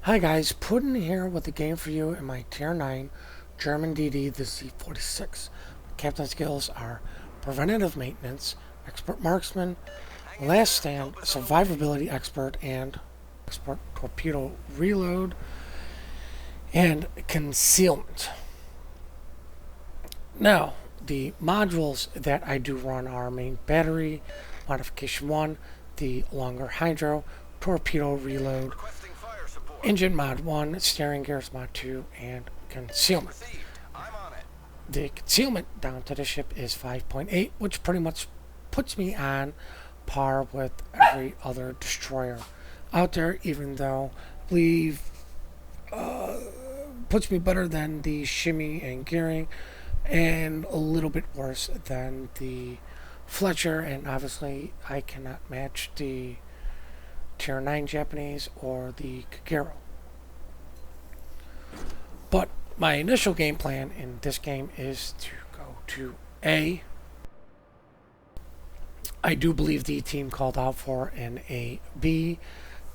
Hi guys, Puddin here with a game for you in my Tier 9 German DD, the Z-46. Captain skills are Preventative Maintenance, Expert Marksman, Last Stand, Survivability Expert, and Expert Torpedo Reload, and Concealment. Now, the modules that I do run are Main Battery, Modification 1, the Longer Hydro, Torpedo Reload, Engine Mod 1, Steering Gears Mod 2, and Concealment. The concealment down to the ship is 5.8, which pretty much puts me on par with every other destroyer out there, even though I believe puts me better than the Shimmy and Gearing, and a little bit worse than the Fletcher, and obviously I cannot match the Tier 9 Japanese or the Kagero. But my initial game plan in this game is to go to A. I do believe the team called out for an A, B.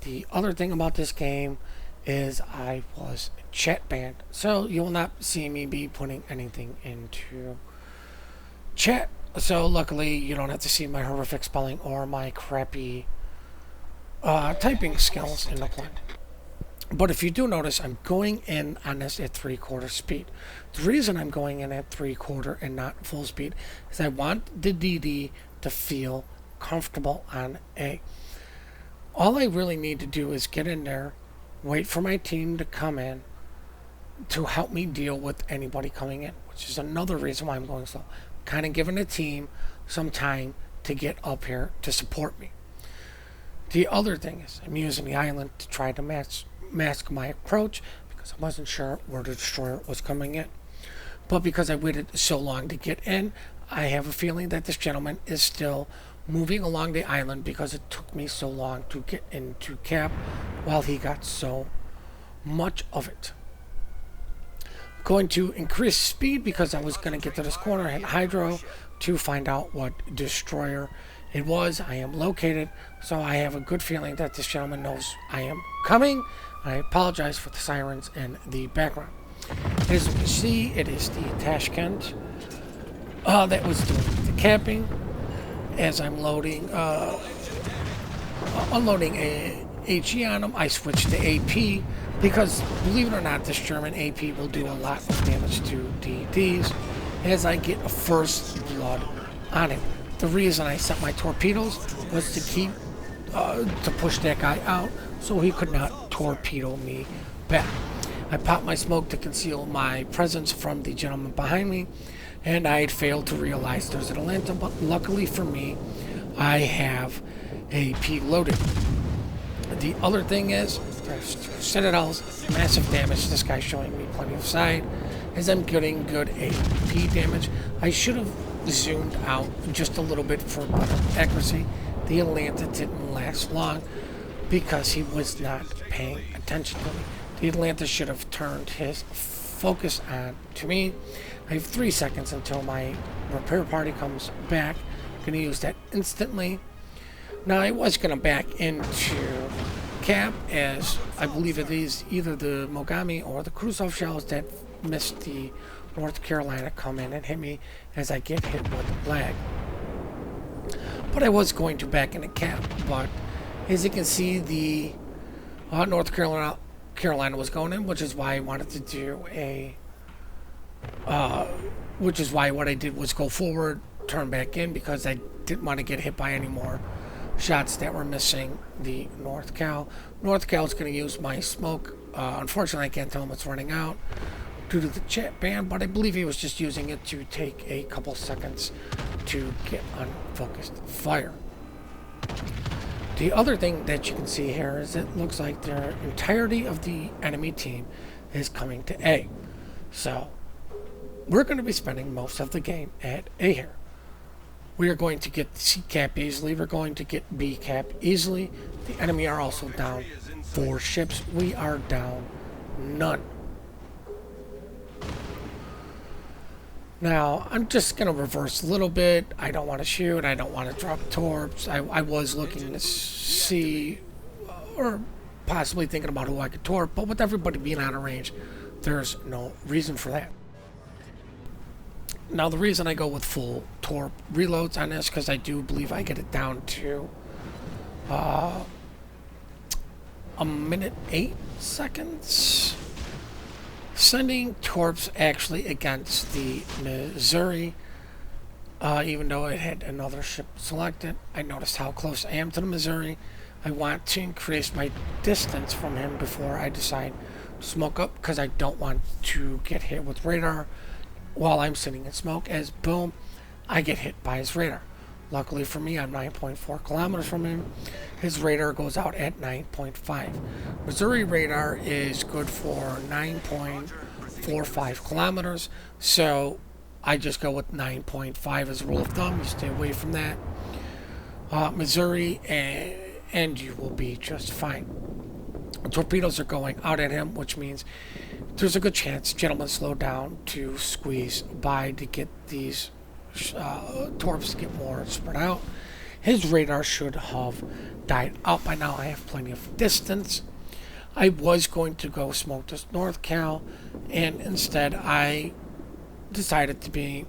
The other thing about this game is I was chat banned, so you will not see me be putting anything into chat. So luckily you don't have to see my horrific spelling or my crappy typing skills in the play. But if you do notice, I'm going in on this at 3/4 speed. The reason I'm going in at 3/4 and not full speed is I want the DD to feel comfortable on A. All I really need to do is get in there, wait for my team to come in to help me deal with anybody coming in, which is another reason why I'm going slow. Kind of giving the team some time to get up here to support me. The other thing is I'm using the island to try to mask my approach because I wasn't sure where the destroyer was coming in. But because I waited so long to get in, I have a feeling that this gentleman is still moving along the island because it took me so long to get into cap while he got so much of it. Going to increase speed because I was going to get to this corner, hit Hydro to find out what destroyer it was. I am located, so I have a good feeling that this gentleman knows I am coming. I apologize for the sirens in the background. As you can see, it is the Tashkent that was doing the camping. As I'm loading, unloading a HE on him, I switched to AP because, believe it or not, this German AP will do a lot of damage to DDs as I get a first blood on him. The reason I set my torpedoes was to keep to push that guy out so he could not torpedo me back. I popped my smoke to conceal my presence from the gentleman behind me, and I had failed to realize there's an Atlanta, but luckily for me, I have AP loaded. The other thing is, there's Citadels, massive damage. This guy's showing me plenty of side as I'm getting good AP damage. I should have zoomed out just a little bit for better accuracy. The Atlanta didn't last long because he was not paying attention to me. The Atlanta should have turned his focus on to me. I have 3 seconds until my repair party comes back. I'm going to use that instantly. Now I was going to back into cap as I believe it is either the Mogami or the Khrushchev shells that missed the North Carolina come in and hit me as I get hit with lag. But I was going to back into cap, but as you can see, the North Carolina was going in, which is why I wanted to do a which is why what I did was go forward, turn back in, because I didn't want to get hit by any more shots that were missing the North Cal. North Cal is going to use my smoke. Unfortunately, I can't tell him it's running out due to the chat ban, but I believe he was just using it to take a couple seconds to get unfocused fire. The other thing that you can see here is it looks like the entirety of the enemy team is coming to A. So we're going to be spending most of the game at A here. We are going to get C cap easily. We're going to get B cap easily. The enemy are also down 4 ships. We are down none. Now, I'm just going to reverse a little bit. I don't want to shoot. I don't want to drop torps. I was looking to see or possibly thinking about who I could torp, but with everybody being out of range, there's no reason for that. Now, the reason I go with full torp reloads on this, because I do believe I get it down to a minute 8 seconds. Sending torps actually against the Missouri, even though it had another ship selected, I noticed how close I am to the Missouri. I want to increase my distance from him before I decide to smoke up, because I don't want to get hit with radar while I'm sitting in smoke, as boom, I get hit by his radar. Luckily for me, I'm 9.4 kilometers from him. His radar goes out at 9.5. Missouri radar is good for 9.45 kilometers, so I just go with 9.5 as a rule of thumb. You stay away from that. Missouri, and you will be just fine. Torpedoes are going out at him, which means there's a good chance gentlemen slow down to squeeze by to get these torps to get more spread out. His radar should have died out by now. I have plenty of distance. I was going to go smoke this North Cal, and instead I decided to be,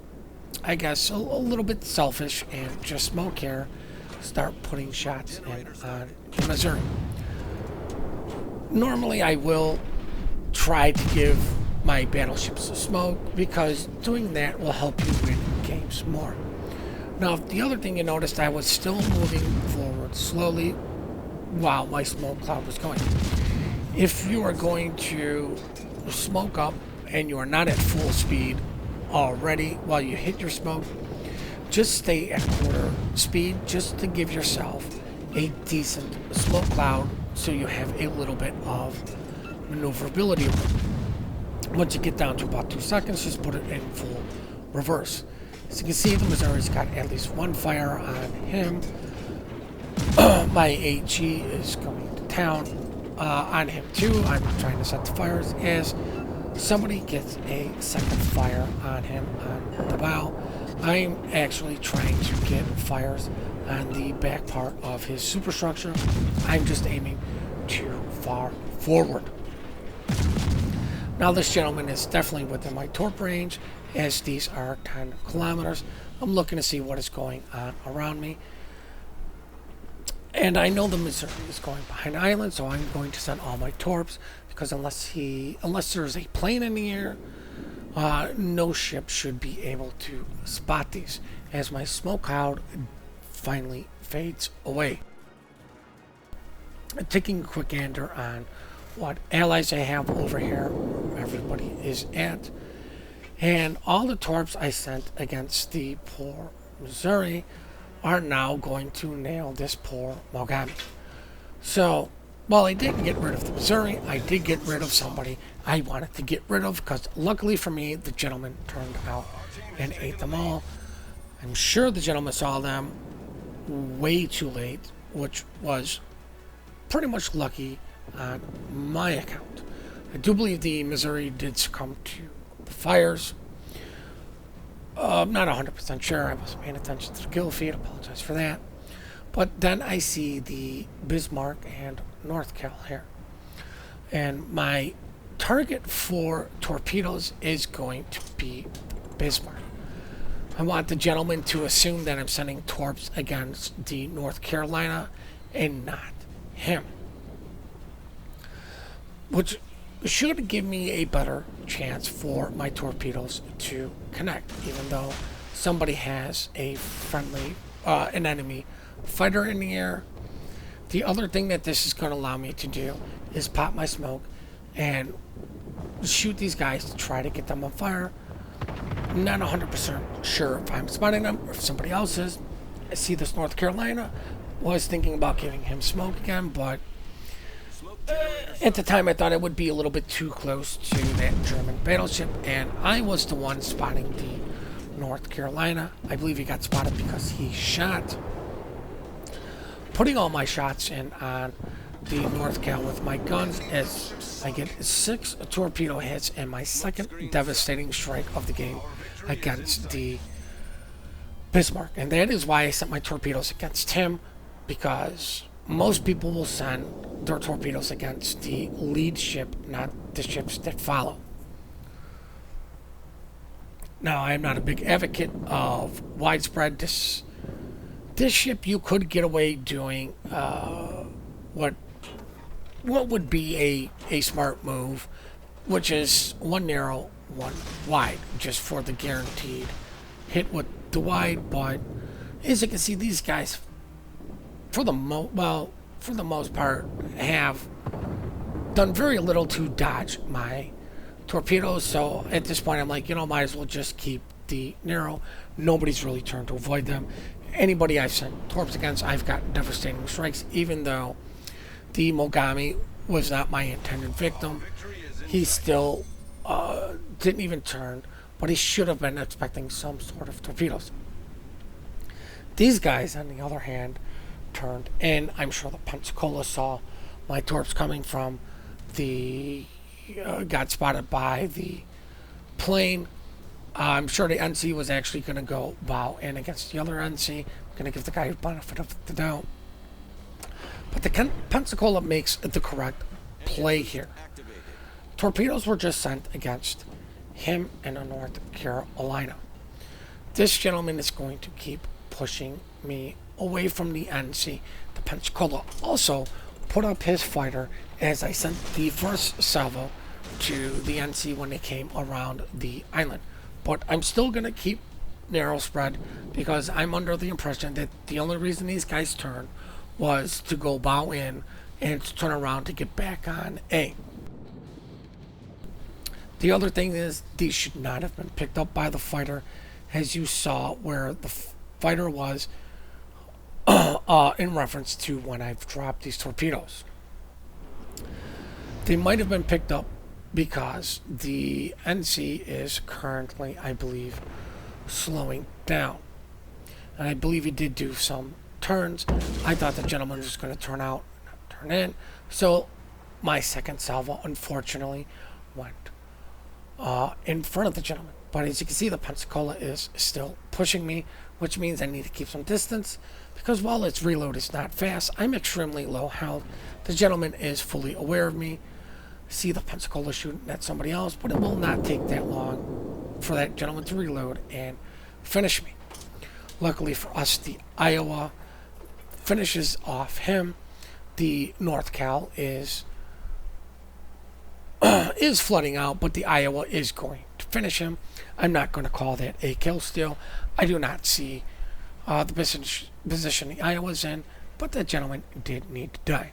I guess, a little bit selfish and just smoke here, start putting shots in on Missouri. Normally I will try to give my battleships a smoke, because doing that will help you win games more. Now, the other thing you noticed, I was still moving forward slowly while my smoke cloud was going. If you are going to smoke up and you are not at full speed already while you hit your smoke, just stay at quarter speed, just to give yourself a decent smoke cloud so you have a little bit of maneuverability. Once you get down to about 2 seconds, just put it in full reverse. As you can see, the Missouri's got at least one fire on him. My AG is going to town on him too. I'm trying to set the fires as somebody gets a second fire on him on the bow. I'm actually trying to get fires on the back part of his superstructure. I'm just aiming too far forward. Now, this gentleman is definitely within my torp range, as these are 10 kilometers. I'm looking to see what is going on around me. And I know the Missouri is going behind the island, so I'm going to send all my torps, because unless there's a plane in the air, no ship should be able to spot these, as my smoke cloud finally fades away. Taking a quick gander on what allies I have over here, everybody is at, and all the torps I sent against the poor Missouri are now going to nail this poor Mogami. So, while I didn't get rid of the Missouri, I did get rid of somebody I wanted to get rid of, because luckily for me, the gentleman turned out and ate them all. I'm sure the gentleman saw them way too late, which was pretty much lucky on my account. I do believe the Missouri did succumb to the fires. I'm not 100% sure. I wasn't paying attention to the kill feed. Apologize for that. But then I see the Bismarck and North Cal here. And my target for torpedoes is going to be Bismarck. I want the gentleman to assume that I'm sending torps against the North Carolina and not him, which should give me a better chance for my torpedoes to connect, even though somebody has a friendly, an enemy fighter in the air. The other thing that this is going to allow me to do is pop my smoke and shoot these guys to try to get them on fire. I'm not 100% sure if I'm spotting them or if somebody else is. I see this North Carolina. Was thinking about giving him smoke again, but at the time I thought it would be a little bit too close to that German battleship, and I was the one spotting the North Carolina. I believe he got spotted because he shot. Putting all my shots in on the North Cal with my guns, as I get 6 torpedo hits and my second devastating strike of the game against the Bismarck. And that is why I sent my torpedoes against him, because most people will send their torpedoes against the lead ship, not the ships that follow. Now, I am not a big advocate of widespread. This ship, you could get away doing what would be a smart move, which is one narrow, one wide, just for the guaranteed hit with the wide. But as you can see, these guys, for the most part, have done very little to dodge my torpedoes. So at this point, I'm like, might as well just keep the narrow. Nobody's really turned to avoid them. Anybody I've sent torps against, I've got devastating strikes, even though the Mogami was not my intended victim. He still didn't even turn, but he should have been expecting some sort of torpedoes. These guys, on the other hand, turned, and I'm sure the Pensacola saw my torps coming from the got spotted by the plane. I'm sure the NC was actually going to go bow in against the other NC. I'm going to give the guy the benefit of the doubt. But the Pensacola makes the correct play here. Torpedoes were just sent against him in North Carolina. This gentleman is going to keep pushing me away from the NC. The Pensacola also put up his fighter as I sent the first salvo to the NC when they came around the island. But I'm still going to keep narrow spread because I'm under the impression that the only reason these guys turned was to go bow in and to turn around to get back on A. The other thing is these should not have been picked up by the fighter, as you saw where the fighter was in reference to when I've dropped these torpedoes. They might have been picked up because the NC is currently, I believe, slowing down. And I believe he did do some turns. I thought the gentleman was going to turn out, not turn in. So my second salvo, unfortunately, went in front of the gentleman. But as you can see, the Pensacola is still pushing me, which means I need to keep some distance because while its reload is not fast, I'm extremely low health. The gentleman is fully aware of me. See the Pensacola shooting at somebody else, but it will not take that long for that gentleman to reload and finish me. Luckily for us, the Iowa finishes off him. The North Cal is flooding out, but the Iowa is going to finish him. I'm not going to call that a kill steal. I do not see the position the Iowa's in, but that gentleman did need to die.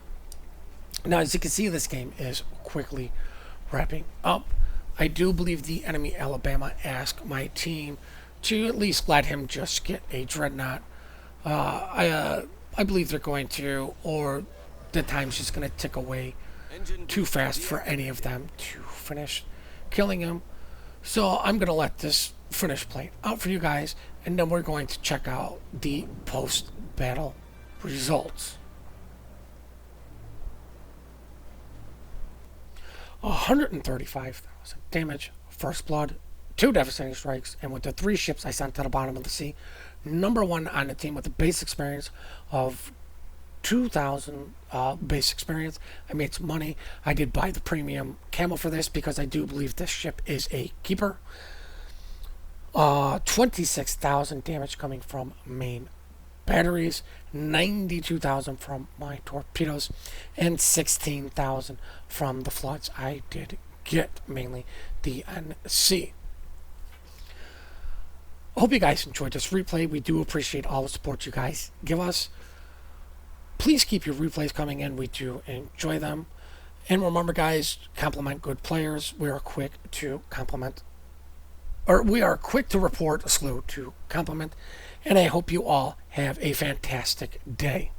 Now, as you can see, this game is quickly wrapping up. I do believe the enemy Alabama asked my team to at least let him just get a dreadnought. I believe they're going to, or the time's just going to tick away too fast for any of them to finish killing him. So I'm going to let this finish play out for you guys, and then we're going to check out the post-battle results. 135,000 damage, first blood, 2 devastating strikes, and with the 3 ships I sent to the bottom of the sea, number 1 on the team with a base experience of 2,000 base experience. I made some money. I did buy the premium camo for this because I do believe this ship is a keeper. 26,000 damage coming from main batteries, 92,000 from my torpedoes, and 16,000 from the floods I did get, mainly the NC. Hope you guys enjoyed this replay. We do appreciate all the support you guys give us. Please keep your replays coming in. We do enjoy them. And remember, guys, compliment good players. We are quick to report, slow to compliment. And I hope you all have a fantastic day.